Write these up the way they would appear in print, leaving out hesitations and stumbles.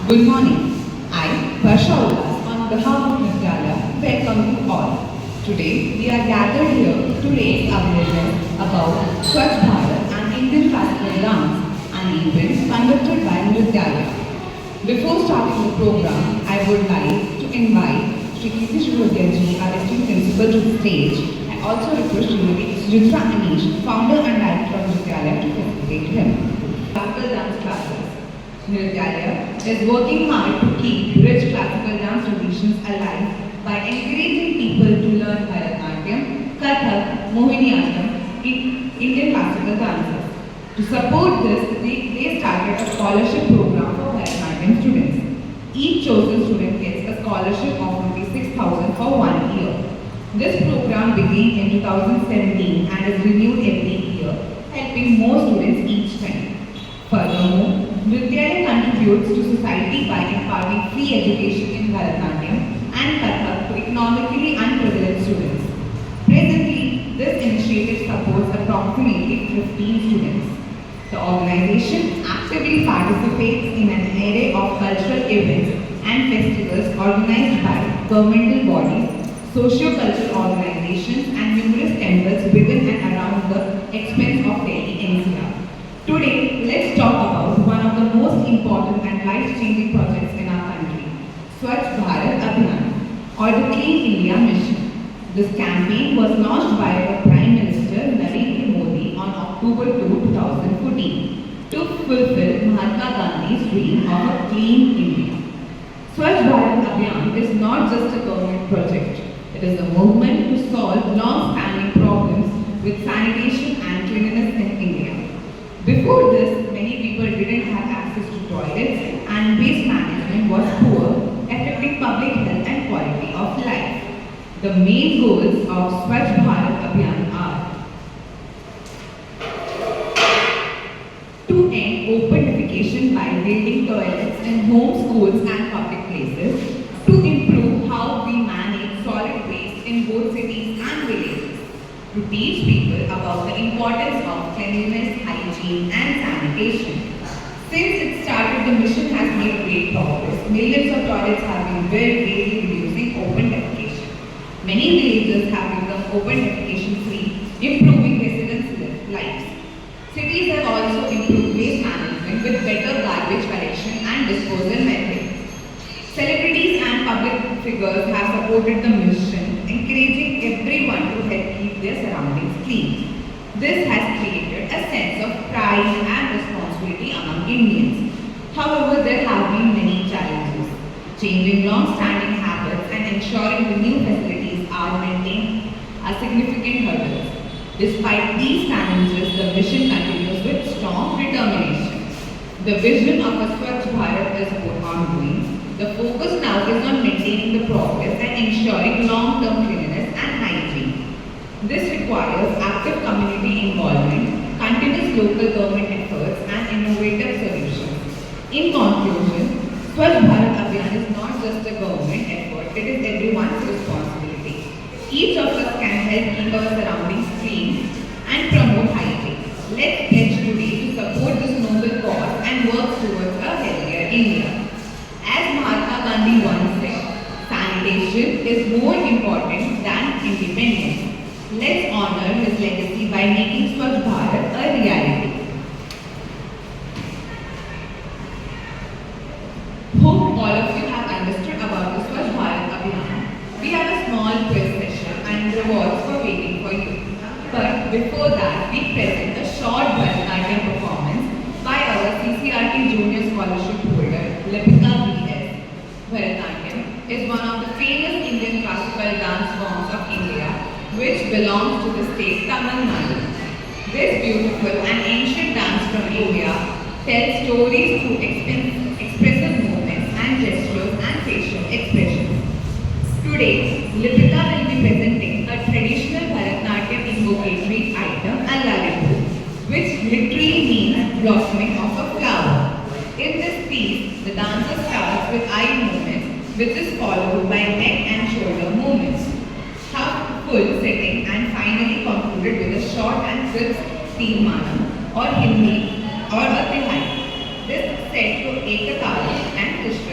Good morning. I, Varsha Ullas, on behalf of Vidyalaya, welcome you all. Today, we are gathered here to raise awareness about Swachh Bharat and Indian classical dance, an event conducted by Vidyalaya. Before starting the program, I would like to invite Shri Kirti Shivadyaji, our acting principal, to the stage. I also request Srimati Sujitra Anish, founder and director of Vidyalaya, to facilitate him. Classical dance classes. Vidyalaya is working hard to keep rich classical dance traditions alive by encouraging people to learn Bharatanatyam, Kathak, Mohiniyattam, Indian classical dances. To support this, they started a scholarship program for Bharatanatyam students. Each chosen student gets a scholarship of ₹6,000 for 1 year. This program began in 2017 and is renewed every year, helping more students each time. Furthermore, Vidyalaya contributes to society by imparting free education in Bharatanatyam and Kathak to economically unprivileged students. Presently, this initiative supports approximately 15 students. The organization actively participates in an array of cultural events and festivals organized by governmental bodies, socio-cultural organizations and numerous temples within and around the expense of Delhi NCR. Today, let's talk about one of the most important and life-changing projects in our country, Swachh Bharat Abhiyan, or the Clean India Mission. This campaign was launched by the Prime Minister Narendra Modi on October 2, 2014 to fulfill Mahatma Gandhi's dream of a clean India. Swachh Bharat Abhiyan is not just a government project. It is a movement to solve long-standing problems with sanitation and cleanliness in India. Before this, many people didn't have access to toilets and waste management was poor, affecting public health and quality of life. The main goals of Swachh Bharat Abhiyan are to end open defecation by building toilets in homes, schools and public places, to improve how we manage solid waste in both cities and villages, to teach people about the importance of cleanliness, hygiene and sanitation. Since it started, the mission has made great progress. Millions of toilets have been built, daily reducing open defecation. Many villages have become open defecation free, improving residents' lives. Cities have also improved waste management with better garbage collection and disposal methods. Celebrities and public figures have supported the mission, encouraging everyone to help keep their surroundings clean. This has created a sense of pride and responsibility among Indians. However, there have been many challenges. Changing long-standing habits and ensuring the new facilities are maintained are significant hurdles. Despite these challenges, the mission continues with strong determination. The vision of a Swachh Bharat is ongoing. The focus now is on maintaining the progress and ensuring long-term cleanliness and hygiene. This requires active community involvement, continuous local government efforts and innovative solutions. In conclusion, Swachh Bharat Abhiyan is not just a government effort, it is everyone's responsibility. Each of us can help keep our surroundings clean and promote hygiene. Let's pledge today to support this noble cause and work towards a healthier India. As Mahatma Gandhi once said, sanitation is more important than independence. Let's honor his legacy by making Swachh Bharat a reality. Hope all of you have understood about the Swachh Bharat Abhiyan. We have a small quiz session and rewards for waiting for you. But before that, we present a short Bharatanatyam performance by our CCRT Junior Scholarship holder, Lipika B.S. Bharatanatyam is one of the famous Indian classical dance forms of India, which belongs to the state Tamil Nadu. This beautiful and ancient dance from India tells stories through expressive movements and gestures and facial expressions. Today, Lipika will be presenting a traditional Bharatanatyam invocatory item, Allaripu, which literally means blossoming of a flower. In this piece, the dancer starts with eye movements, which is followed by neck and shoulder movements, half full setting, and finally concluded with a short and crisp Tirmanam or Hindi or a Tihai. This is set to Ekatala and Krishna.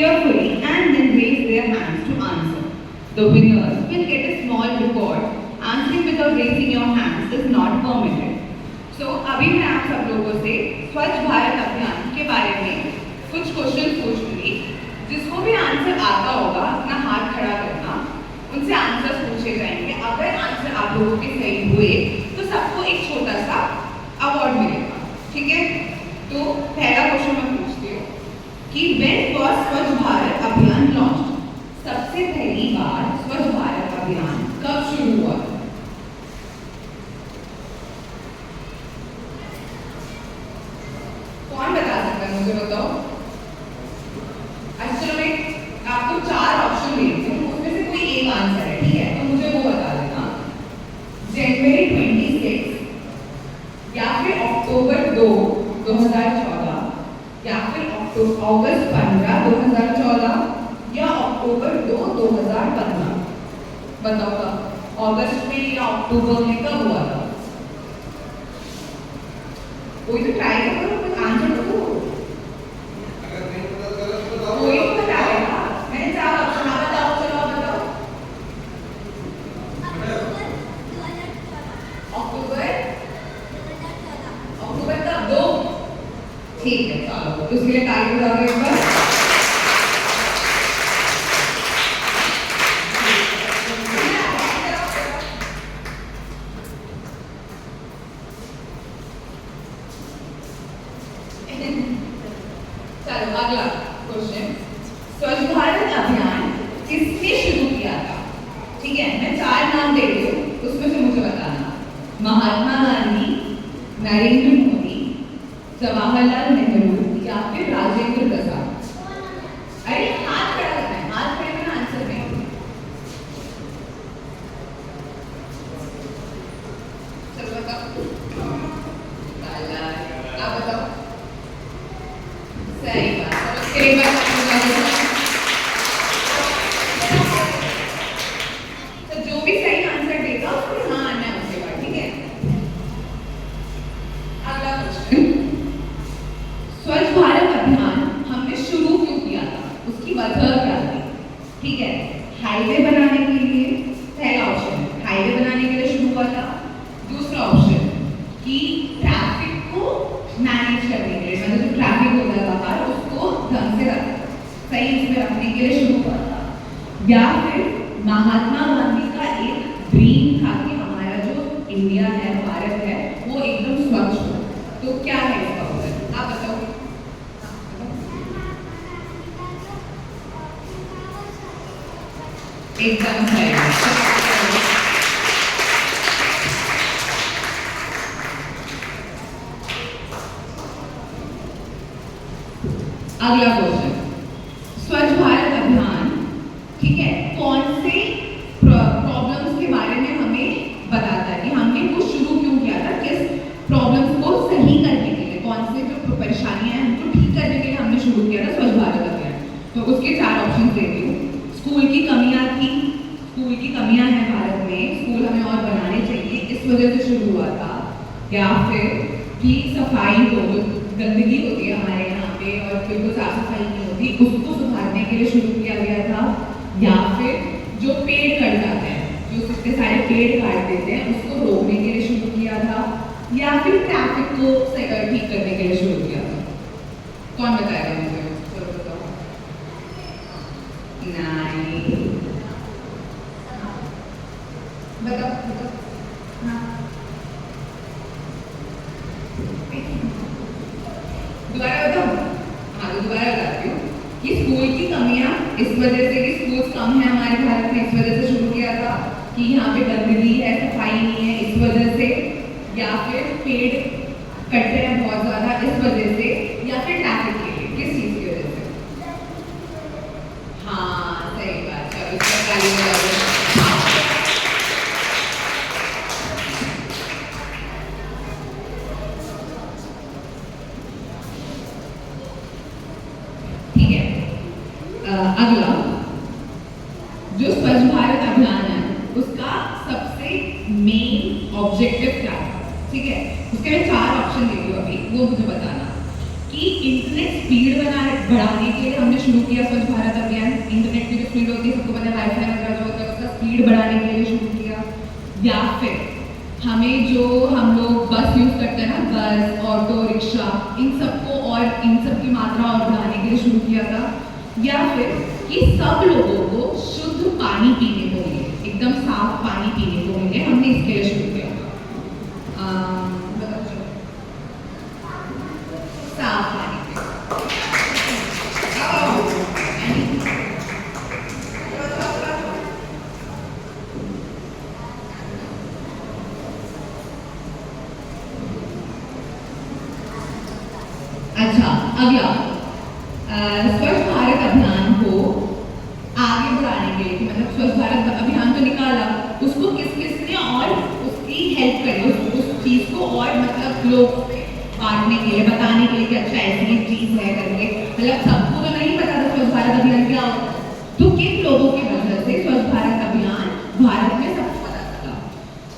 carefully and then raise their hands to answer. The winners will get a small reward. Answering without raising your hands is not permitted. So अभी मैं आप सब लोगों से स्वच्छ भारत अभियान के बारे में कुछ क्वेश्चन पूछूंगी. जिसको भी आंसर आता होगा अपना हाथ खड़ा करना, उनसे आंसर पूछे जाएंगे. अगर आंसर आप लोगों के सही हुए तो सबको एक छोटा सा अवार्ड मिलेगा. ठीक है, तो पहला क्वेश्चन मैं पूछती हूँ कि व्हेन वाज स्वच्छ भारत अभियान लॉन्च्ड? सबसे पहली बार स्वच्छ भारत अभियान कब शुरू हुआ? कौन बता सकता है, मुझे बताओ. अच्छा, मैं आपको 4 ऑप्शन देती हूँ, उसमें से कोई एक आंसर है. ठीक है, तो मुझे वो बता देना. जनवरी 26 या फिर अक्टूबर 2 2014 या फिर अगस्त 15 2014 या अक्टूबर 2 2015. बताओ कब, अगस्त में या अक्टूबर में कब हुआ था? कोई तो ट्राई करो, कुछ आंसर तो दो. कोई तो बताएगा. मैंने 4 ऑप्शन बताओ. चलो बताओ. अक्टूबर कब? 2. ठीक है, चलो तो उसके लिए ताली बजा दो एक बार. चलो अगला क्वेश्चन. स्वच्छ भारत अभियान किसने शुरू किया था? ठीक है, मैं 4 नाम दे रही हूँ, उसमें से मुझे बताना. महात्मा गांधी, नरेंद्र मोदी, जवाहरलाल नेहरू या फिर राजेंद्र प्रसाद. अरे हाथ खड़ा करना है, हाथ खड़े में आंसर नहीं. चलो बताओ. आप बताओ. सही बात. एक बार तो जो भी सही आंसर देगा उसको हाँ आना है उसके बाद. ठीक है, अगला क्वेश्चन. स्वच्छ भारत अभियान हमने शुरू क्यों किया था? उसकी वजह क्या थी? ठीक है, हाईवे बनाने के लिए. पहला ऑप्शन हाईवे बनाने के लिए शुरू हुआ था. दूसरा ऑप्शन कि ट्रैफिक को मैनेज करने के लिए, मतलब जो ट्रैफिक होता है बाहर उसको ढंग से सही उसमें रखने के लिए शुरू हुआ था. या फिर महात्मा गांधी का एक ड्रीम था कि हमारा जो इंडिया है, भारत है, वो एकदम स्वच्छ हो. तो क्या है इसका उत्तर? आप बताओ. एकदम सही. अगला क्वेश्चन. स्वच्छ भारत अभियान, ठीक है, कौन से प्रॉब्लम्स के बारे में हमें बताता है कि हमने वो शुरू क्यों किया था? किस प्रॉब्लम्स को सही करने के लिए, कौन से जो परेशानियां हैं उनको ठीक करने के लिए हमने शुरू किया था स्वच्छ भारत अभियान? तो उसके 4 ऑप्शन देती हूँ. स्कूल की कमियां थी. स्कूल की कमियां हैं भारत में, स्कूल हमें और बनाने चाहिए, इस वजह से शुरू हुआ था. या फिर कि सफाई हो, गंदगी होती है हमारे यहाँ पे और बिल्कुल साफ सफाई नहीं होती, उसको सुधारने के लिए शुरू किया गया था. या फिर जो पेड़ कट जाते हैं, जो इतने सारे पेड़ काट देते हैं, उसको रोकने के लिए शुरू किया था. या फिर ट्रैफिक को ठीक करने के लिए शुरू किया था. कौन बताएगा मुझे? चलो बताओ. नहीं, बताओ. हाँ, दोबारा बताओ. हाँ, तो दोबारा बताती हूँ कि स्कूल की कमियां इस वजह से कि स्कूल कम है हमारे भारत में, इस वजह से शुरू किया था. कि यहाँ पे गंदगी है, सफाई नहीं है, इस वजह से. या फिर पेड़ कट रहे हैं बहुत ज्यादा, इस वजह से. या फिर ट्रैफिक के लिए, किस चीज की वजह से? हाँ, सही बात. चलो इसका ताली बजा दो. ठीक है, अगला जो स्वच्छ भारत अभियान है उसका सबसे मेन ऑब्जेक्टिव क्या है? ठीक है, उसके मैं 4 ऑप्शन दे रही हूँ अभी, वो मुझे बताना. कि इंटरनेट स्पीड बढ़ाने के लिए हमने शुरू किया स्वच्छ भारत अभियान। इंटरनेट की जो स्पीड होती है, सबको पता है, वाईफाई वगैरह जो होता है, उसका स्पीड बढ़ाने के लिए शुरू किया। या फिर हमें जो हम लोग बस यूज करते हैं ना, बस, ऑटो रिक्शा, इन सबको और इन सब की मात्रा और बढ़ाने के लिए शुरू किया था। या फिर कि सब लोगों को शुद्ध पानी पीने को मिले, एकदम साफ पानी पीने को मिले, हमने इसके लिए शुरू किया था। साफ पानी अच्छा, अगला स्वच्छ भारत अभियान को आगे बढ़ाने के लिए, मतलब स्वच्छ भारत अभियान तो निकाला, उसको किस किस ने और उसकी हेल्प करी, उस चीज को और मतलब लोगों में बांटने के लिए, बताने के लिए कि अच्छा ऐसी एक चीज है करके, मतलब सबको तो नहीं पता था स्वच्छ भारत अभियान क्या होता है। तो किन लोगों की वजह से स्वच्छ भारत अभियान भारत में सबको पता चला?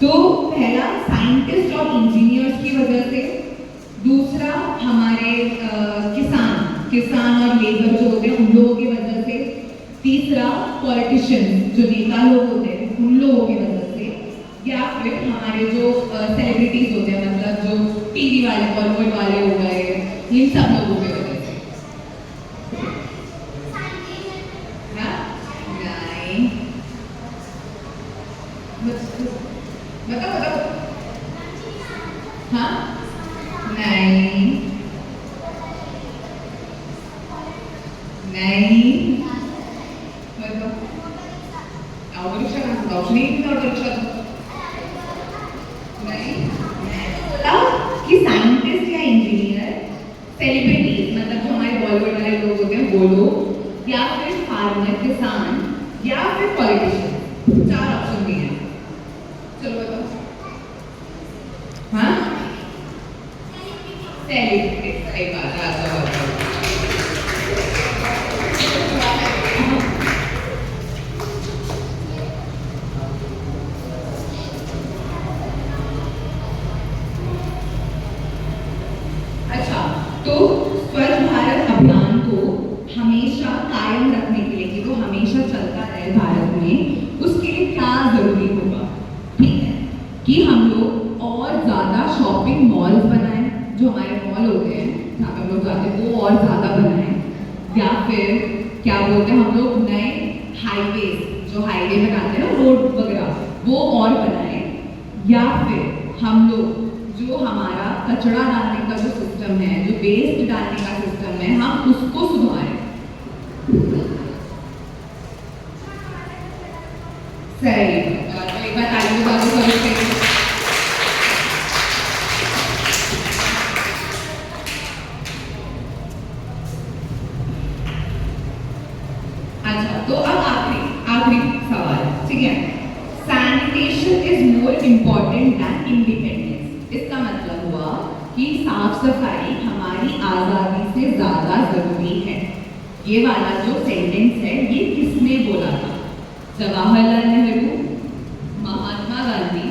तो पहला साइंटिस्ट और इंजीनियर्स की वजह से, दूसरा हमारे किसान और लेबर जो होते हैं उन लोगों की वजह से, तीसरा पॉलिटिशियन जो नेता लोग होते हैं उन लोगों की वजह से, या फिर हमारे जो सेलिब्रिटीज होते हैं, मतलब जो टीवी वाले, बॉलीवुड वाले हो गए, इन सब लोगों की वजह से। नहीं, बताओ। हाँ, नहीं, मतलब ऑटो रिक्शा कहाँ से? ऑप्शन नहीं था ऑटो रिक्शा तो नहीं। बोला कि साइंटिस्ट या इंजीनियर, सेलिब्रिटीज, मतलब जो हमारे बॉलीवुड वाले लोग होते हैं वो लोग, या फिर फार्मर, किसान, या फिर पॉलिटिशियन। 4 ऑप्शन दिए हैं, चलो बताओ। हाँ, सेलिब्रिटीज, सही बात है। तो स्वच्छ भारत अभियान को हमेशा कायम रखने के लिए, कि वो हमेशा चलता रहे भारत में, उसके लिए क्या जरूरी होगा? ठीक है, कि हम लोग और ज्यादा शॉपिंग मॉल्स बनाएं, जो हमारे मॉल होते हैं जहाँ पे हम लोग जाते हैं वो और ज्यादा बनाएं, या फिर क्या बोलते हैं हम लोग, नए हाईवे, जो हाईवे बनाते हैं ना, रोड वगैरह, वो और बनाएं, या फिर हम लोग जो हमारा कचरा डालने का जो सिस्टम है, जो वेस्ट डालने का सिस्टम है, हम उसको सुधारें। सही, एक बार ताली बजा दो सभी के लिए। अच्छा, तो अब आखिरी सवाल, ठीक है। Sanitation is more important than independence. इसका मतलब हुआ कि साफ सफाई हमारी आजादी से ज्यादा जरूरी है। ये वाला जो सेंटेंस है, ये किसने बोला था? जवाहरलाल नेहरू, महात्मा गांधी,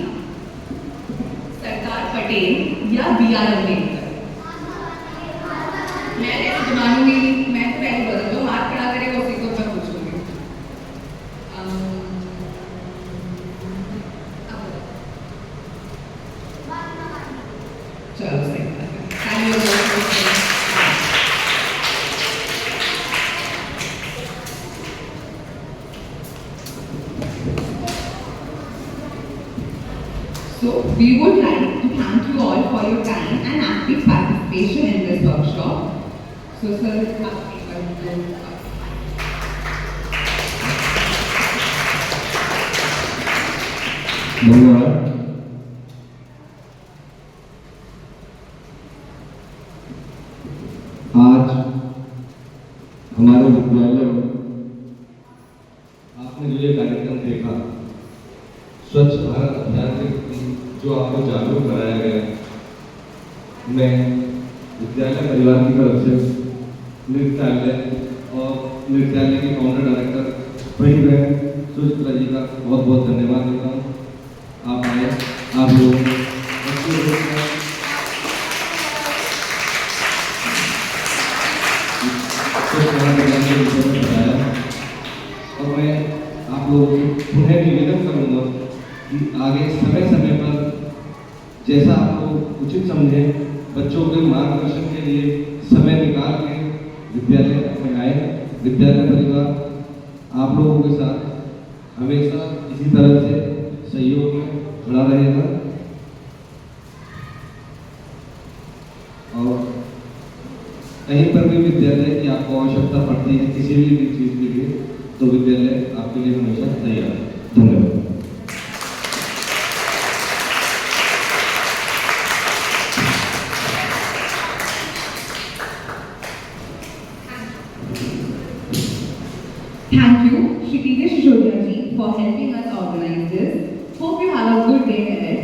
सरदार पटेल, या B.R. अम्बेडकर? मैं ऐसे मानूंगी, मैं तो पहले बोला, जो हाथ खड़ा करेगा उसी को मैं पूछूंगी। चलो सही बात है। So we would like to thank you all for your time and active participation in this workshop. So sir, धन्यवाद। आज हमारे विद्यालय में आपने जो ये कार्यक्रम देखा, स्वच्छ भारत अभियान के जो आपको जागरूक कराया गया, मैं विद्यालय परिवार की तरफ से नृत्यालय के काउंटर डायरेक्टर वही बहन सुचित्रा जी का बहुत बहुत धन्यवाद देता हूँ। आप आए, आप लोग लोगों से पुनः निवेदन करूँगा कि आगे समय समय पर जैसा आप लोग उचित समझें बच्चों के मार्गदर्शन के लिए समय निकाल के विद्यालय में आए। विद्यालय परिवार आप लोगों के साथ हमेशा इसी तरह से सहयोग में खड़ा रहेगा और कहीं पर भी विद्यालय की आपको आवश्यकता पड़ती है किसी भी चीज़ के लिए तो विद्यालय आपके लिए हमेशा तैयार है। धन्यवाद। Thank you, Shri T. Sishodia ji, for helping us organize this. Hope you have a good day ahead.